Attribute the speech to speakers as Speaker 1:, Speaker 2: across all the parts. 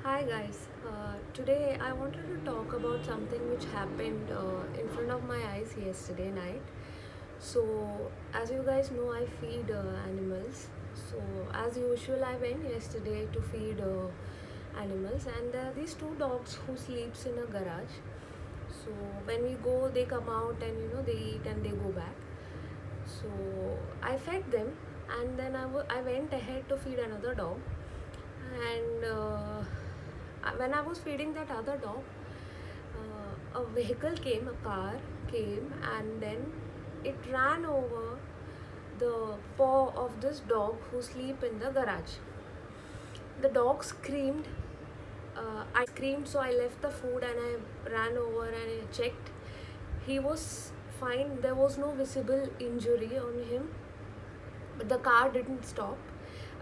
Speaker 1: Hi guys, today I wanted to talk about something which happened in front of my eyes yesterday night. So, as you guys know, I feed animals. So, as usual, I went yesterday to feed animals, and there are these two dogs who sleeps in a garage. So, when we go, they come out and they eat and they go back. So, I fed them, and then I went ahead to feed another dog, and when I was feeding that other dog, a vehicle came, a car came, and then it ran over the paw of this dog who sleep in the garage. The dog screamed. I screamed, so I left the food and I ran over and I checked. He was fine. There was no visible injury on him, but the car didn't stop.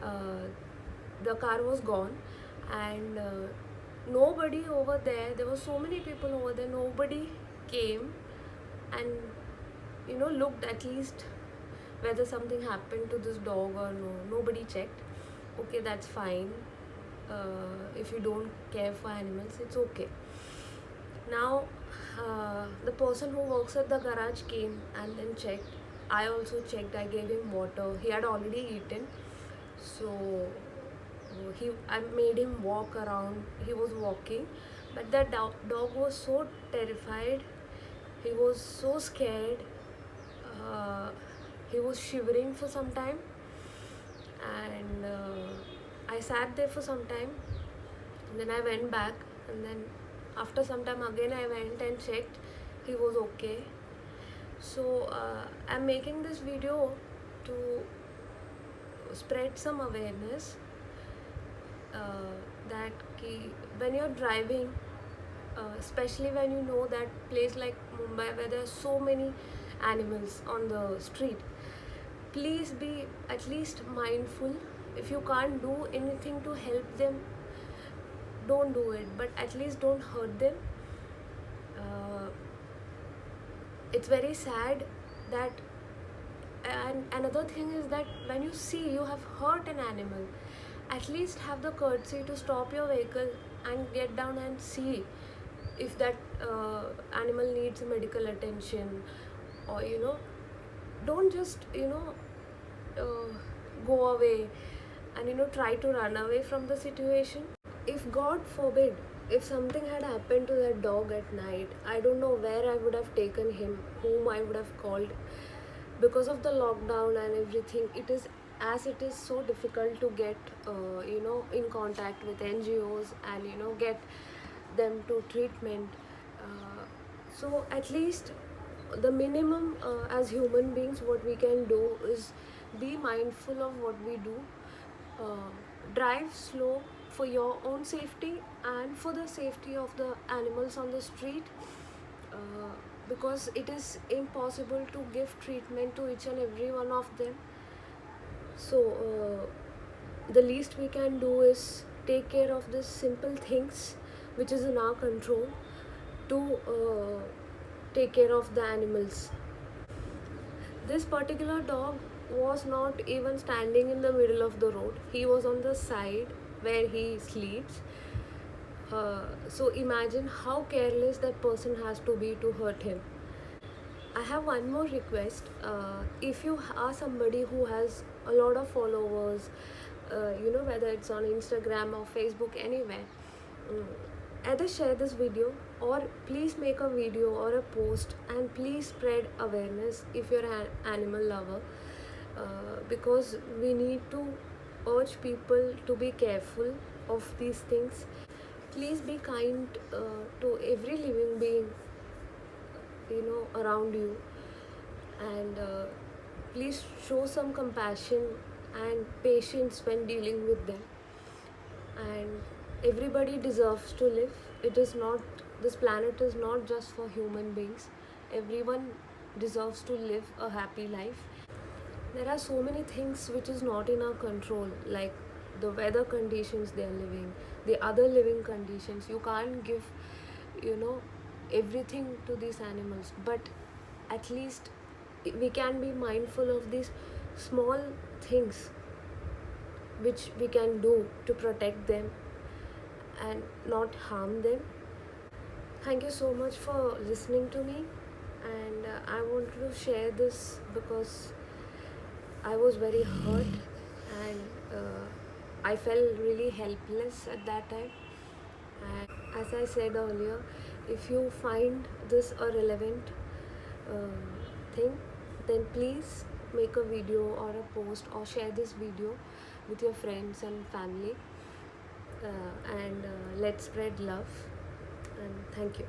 Speaker 1: Uh, the car was gone, and nobody over there were so many people over there, nobody came and looked at least whether something happened to this dog or no. Nobody checked. Okay, that's fine. If you don't care for animals, it's okay. Now the person who works at the garage came and then checked. I also checked. I gave him water. He had already eaten, so I made him walk around. He was walking, but that dog was so terrified. He was so scared. uh, he was shivering for some time, and I sat there for some time, and then I went back, and then after some time again I went and checked. He was okay. So I'm making this video to spread some awareness, that when you're driving, especially when you know that place like Mumbai where there are so many animals on the street, please be at least mindful. If you can't do anything to help them, don't do it, but at least don't hurt them. uh, it's very sad that, and another thing is that when you see you have hurt an animal, at least have the courtesy to stop your vehicle and get down and see if that animal needs medical attention, or don't just uh, go away and try to run away from the situation. If God forbid, if something had happened to that dog at night, I don't know where I would have taken him, whom I would have called. Because of the lockdown and everything, it is so difficult to get in contact with NGOs and get them to treatment. So at least the minimum, as human beings, what we can do is be mindful of what we do. uh, Drive slow for your own safety and for the safety of the animals on the street, uh, because it is impossible to give treatment to each and every one of them. So the least we can do is take care of the simple things which is in our control to take care of the animals. This particular dog was not even standing in the middle of the road. He was on the side where he sleeps. So imagine how careless that person has to be to hurt him. I have one more request. If you are somebody who has a lot of followers, whether it's on Instagram or Facebook, anywhere, mm, either share this video or please make a video or a post and please spread awareness if you're an animal lover, because we need to urge people to be careful of these things. Please be kind to every living being around you, and please show some compassion and patience when dealing with them. And everybody deserves to live. It is not, this planet is not just for human beings. Everyone deserves to live a happy life. There are so many things which is not in our control, like the weather conditions they are living, the other living conditions. You can't give you know everything to these animals, but at least we can be mindful of these small things which we can do to protect them. and not harm them. Thank you so much for listening to me, and I want to share this because I was very hurt, and I felt really helpless at that time. And as I said earlier, if you find this a relevant thing, then please make a video or a post or share this video with your friends and family, and let's spread love. And thank you.